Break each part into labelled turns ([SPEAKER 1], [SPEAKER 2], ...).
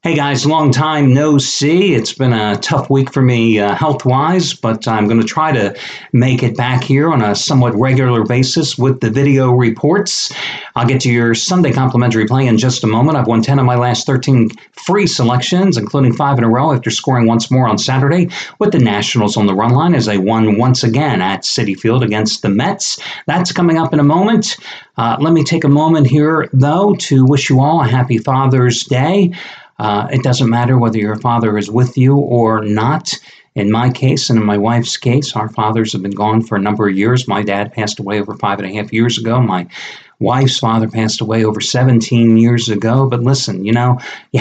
[SPEAKER 1] Hey guys, long time no see. It's been a tough week for me health-wise, but I'm going to try to make it back here on a somewhat regular basis with the video reports. I'll get to your Sunday complimentary play in just a moment. I've won 10 of my last 13 free selections, including 5 in a row after scoring once more on Saturday with the Nationals on the run line as they won once again at Citi Field against the Mets. That's coming up in a moment. Let me take a moment here, though, to wish you all a happy Father's Day. It doesn't matter whether your father is with you or not. In my case and in my wife's case, our fathers have been gone for a number of years. My dad passed away over 5.5 years ago. My wife's father passed away over 17 years ago. But listen, you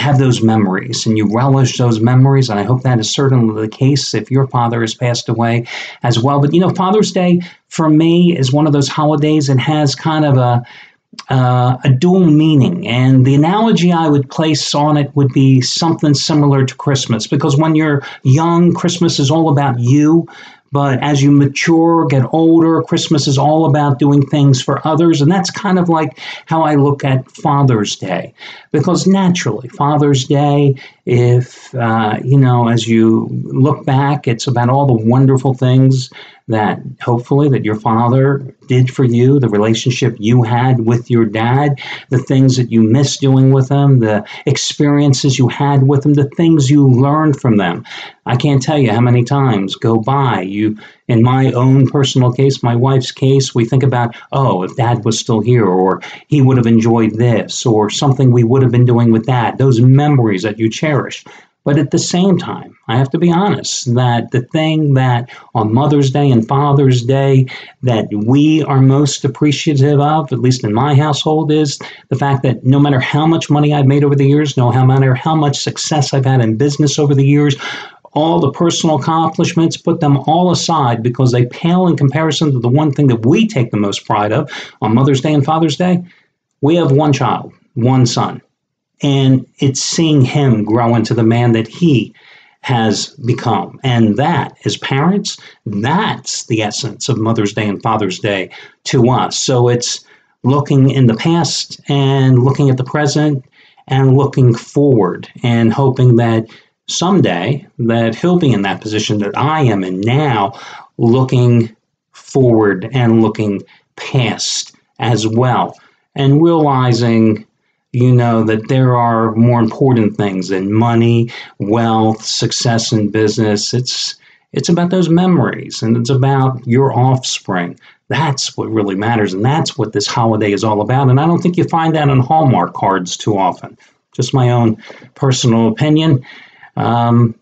[SPEAKER 1] have those memories and you relish those memories. And I hope that is certainly the case if your father has passed away as well. But, Father's Day for me is one of those holidays that has kind of a dual meaning. And the analogy I would place on it would be something similar to Christmas, because when you're young, Christmas is all about you. But as you mature, get older, Christmas is all about doing things for others. And that's kind of like how I look at Father's Day. Because naturally, Father's Day, if, as you look back, it's about all the wonderful things that hopefully that your father did for you, the relationship you had with your dad, the things that you miss doing with them, the experiences you had with them, the things you learned from them. I can't tell you how many times go by. In my own personal case, my wife's case, we think about, if dad was still here, or he would have enjoyed this, or something we would have been doing with that, those memories that you cherish. But at the same time, I have to be honest that the thing that on Mother's Day and Father's Day that we are most appreciative of, at least in my household, is the fact that no matter how much money I've made over the years, no matter how much success I've had in business over the years, all the personal accomplishments, put them all aside because they pale in comparison to the one thing that we take the most pride of on Mother's Day and Father's Day. We have one child, one son. And it's seeing him grow into the man that he has become. And that, as parents, that's the essence of Mother's Day and Father's Day to us. So it's looking in the past and looking at the present and looking forward and hoping that someday that he'll be in that position that I am in now, looking forward and looking past as well and realizing that there are more important things than money, wealth, success in business. It's about those memories, and it's about your offspring. That's what really matters, and that's what this holiday is all about. And I don't think you find that on Hallmark cards too often. Just my own personal opinion. I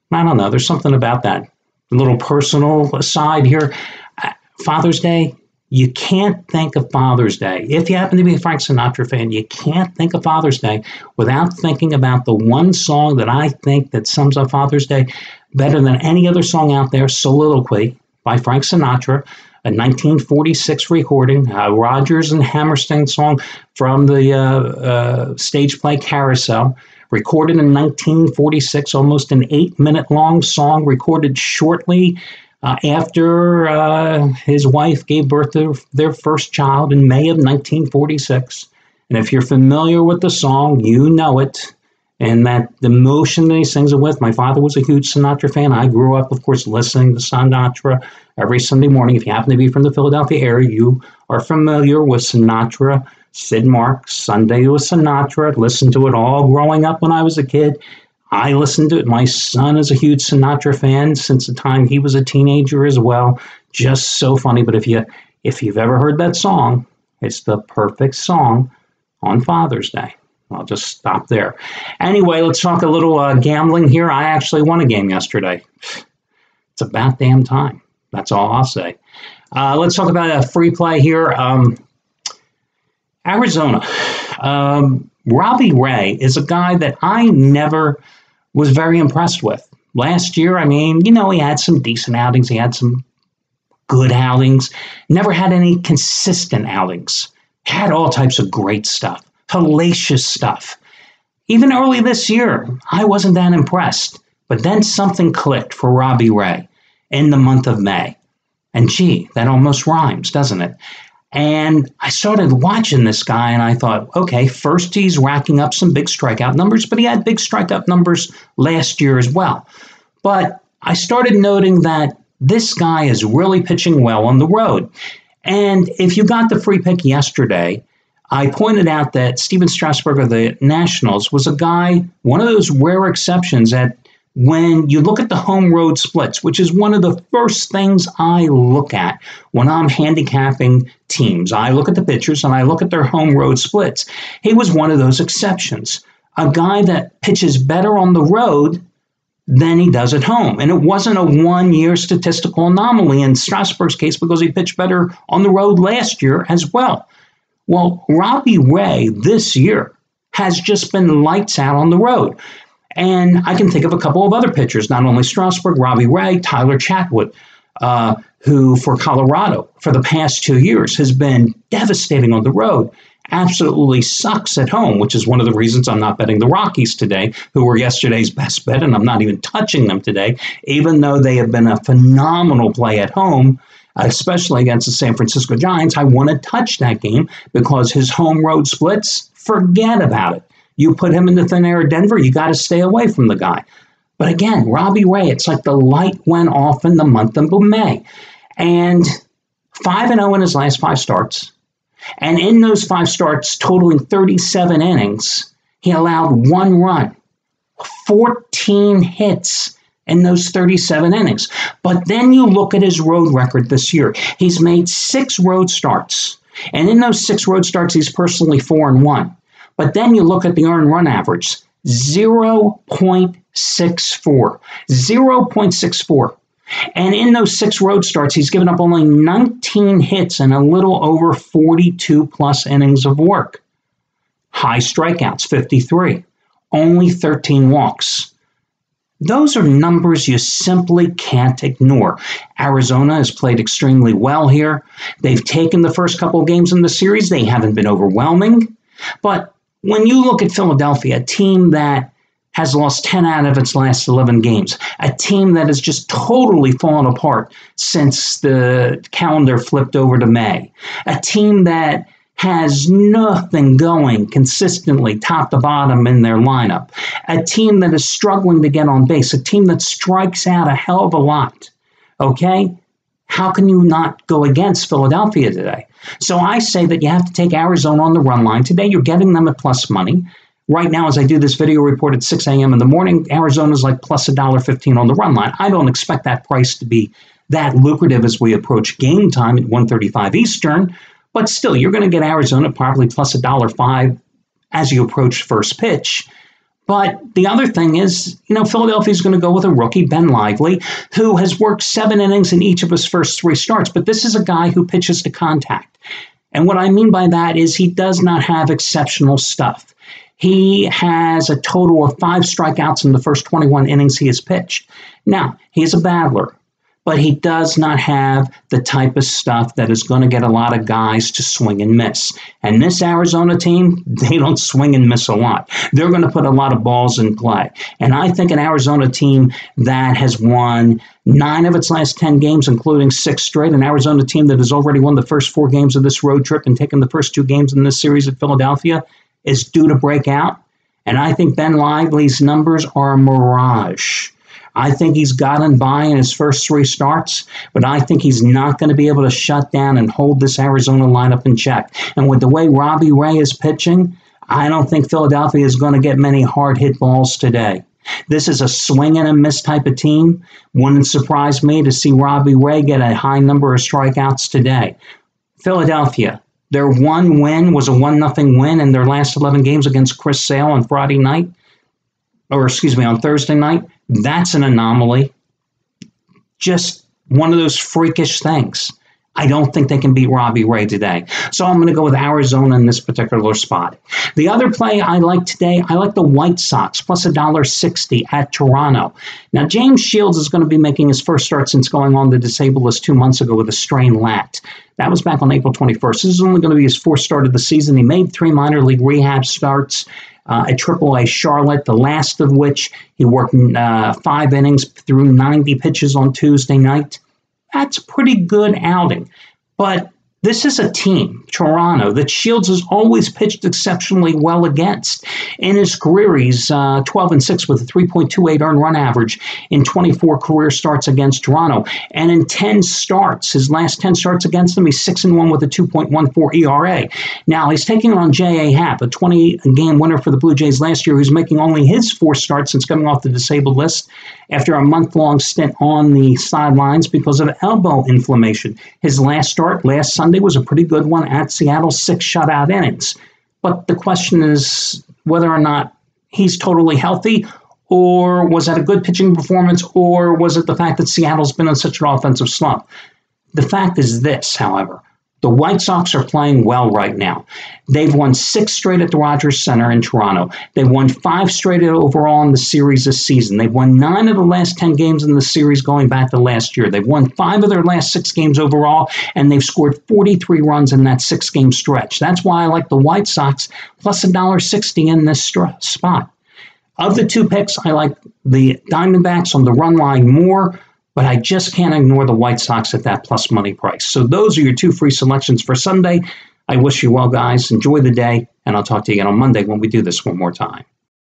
[SPEAKER 1] don't know. There's something about that. A little personal aside here. Father's Day. You can't think of Father's Day. If you happen to be a Frank Sinatra fan, you can't think of Father's Day without thinking about the one song that I think that sums up Father's Day better than any other song out there, Soliloquy by Frank Sinatra, a 1946 recording, a Rodgers and Hammerstein song from the stage play Carousel, recorded in 1946, almost an 8-minute long song, recorded shortly after his wife gave birth to their first child in May of 1946. And if you're familiar with the song, you know it. And that the emotion that he sings it with. My father was a huge Sinatra fan. I grew up, of course, listening to Sinatra every Sunday morning. If you happen to be from the Philadelphia area, you are familiar with Sinatra, Sid Marks, Sunday with Sinatra. Listened to it all growing up when I was a kid. I listened to it. My son is a huge Sinatra fan since the time he was a teenager as well. Just so funny. But if you've ever heard that song, it's the perfect song on Father's Day. I'll just stop there. Anyway, let's talk a little gambling here. I actually won a game yesterday. It's about damn time. That's all I'll say. Let's talk about a free play here. Arizona. Robbie Ray is a guy that I never was very impressed with. Last year, he had some decent outings. He had some good outings. Never had any consistent outings. Had all types of great stuff. Hellacious stuff. Even early this year, I wasn't that impressed. But then something clicked for Robbie Ray in the month of May. And gee, that almost rhymes, doesn't it? And I started watching this guy and I thought, okay, first he's racking up some big strikeout numbers, but he had big strikeout numbers last year as well. But I started noting that this guy is really pitching well on the road. And if you got the free pick yesterday, I pointed out that Steven Strasburg of the Nationals was a guy, one of those rare exceptions that when you look at the home road splits, which is one of the first things I look at when I'm handicapping teams. I look at the pitchers and I look at their home road splits. He was one of those exceptions, a guy that pitches better on the road than he does at home. And it wasn't a one-year statistical anomaly in Strasburg's case because he pitched better on the road last year as well. Well, Robbie Ray this year has just been lights out on the road. And I can think of a couple of other pitchers, not only Strasburg, Robbie Ray, Tyler Chatwood, who for Colorado for the past 2 years has been devastating on the road, absolutely sucks at home, which is one of the reasons I'm not betting the Rockies today, who were yesterday's best bet, and I'm not even touching them today, even though they have been a phenomenal play at home, especially against the San Francisco Giants. I want to touch that game because his home road splits, forget about it. You put him in the thin air of Denver, you got to stay away from the guy. But again, Robbie Ray, it's like the light went off in the month of May. And 5-0 in his last 5 starts. And in those 5 starts, totaling 37 innings, he allowed 1 run, 14 hits in those 37 innings. But then you look at his road record this year. He's made 6 road starts. And in those 6 road starts, he's personally 4-1. But then you look at the earned run average, 0.64. 0.64. And in those 6 road starts, he's given up only 19 hits and a little over 42 plus innings of work. High strikeouts, 53. Only 13 walks. Those are numbers you simply can't ignore. Arizona has played extremely well here. They've taken the first couple of games in the series. They haven't been overwhelming. But when you look at Philadelphia, a team that has lost 10 out of its last 11 games, a team that has just totally fallen apart since the calendar flipped over to May, a team that has nothing going consistently top to bottom in their lineup, a team that is struggling to get on base, a team that strikes out a hell of a lot, okay? How can you not go against Philadelphia today? So I say that you have to take Arizona on the run line. Today you're getting them at plus money. Right now, as I do this video report at 6 a.m. in the morning, Arizona's like plus $1.15 on the run line. I don't expect that price to be that lucrative as we approach game time at 1:35 Eastern, but still, you're going to get Arizona probably plus $1.05 as you approach first pitch. But the other thing is, Philadelphia's going to go with a rookie, Ben Lively, who has worked 7 innings in each of his first 3 starts. But this is a guy who pitches to contact. And what I mean by that is he does not have exceptional stuff. He has a total of 5 strikeouts in the first 21 innings he has pitched. Now, he's a battler, but he does not have the type of stuff that is going to get a lot of guys to swing and miss. And this Arizona team, they don't swing and miss a lot. They're going to put a lot of balls in play. And I think an Arizona team that has won 9 of its last 10 games, including 6 straight, an Arizona team that has already won the first 4 games of this road trip and taken the first 2 games in this series at Philadelphia, is due to break out. And I think Ben Lively's numbers are a mirage. I think he's gotten by in his first 3 starts, but I think he's not going to be able to shut down and hold this Arizona lineup in check. And with the way Robbie Ray is pitching, I don't think Philadelphia is going to get many hard hit balls today. This is a swing and a miss type of team. Wouldn't surprise me to see Robbie Ray get a high number of strikeouts today. Philadelphia, their one win was a 1-0 win in their last 11 games against Chris Sale on on Thursday night. That's an anomaly. Just one of those freakish things. I don't think they can beat Robbie Ray today. So I'm going to go with Arizona in this particular spot. The other play I like today, I like the White Sox, plus $1.60 at Toronto. Now, James Shields is going to be making his first start since going on the disabled list 2 months ago with a strained lat. That was back on April 21st. This is only going to be his 4th start of the season. He made 3 minor league rehab starts at AAA Charlotte, the last of which he worked 5 innings through 90 pitches on Tuesday night. That's a pretty good outing. But This is a team, Toronto, that Shields has always pitched exceptionally well against. In his career, he's 12-6 with a 3.28 earned run average in 24 career starts against Toronto. And in 10 starts, his last 10 starts against them, he's 6-1 with a 2.14 ERA. Now, he's taking on J.A. Happ, a 20-game winner for the Blue Jays last year, who's making only his 4th start since coming off the disabled list after a month-long stint on the sidelines because of elbow inflammation. His last start last Sunday was a pretty good one at Seattle, 6 shutout innings. But the question is whether or not he's totally healthy, or was that a good pitching performance, or was it the fact that Seattle's been in such an offensive slump? The fact is this, however. The White Sox are playing well right now. They've won 6 straight at the Rogers Center in Toronto. They've won 5 straight overall in the series this season. They've won 9 of the last 10 games in the series going back to last year. They've won 5 of their last 6 games overall, and they've scored 43 runs in that 6-game stretch. That's why I like the White Sox plus $1.60 in this spot. Of the 2 picks, I like the Diamondbacks on the run line more, but I just can't ignore the White Sox at that plus money price. So those are your 2 free selections for Sunday. I wish you well, guys. Enjoy the day, and I'll talk to you again on Monday when we do this one more time.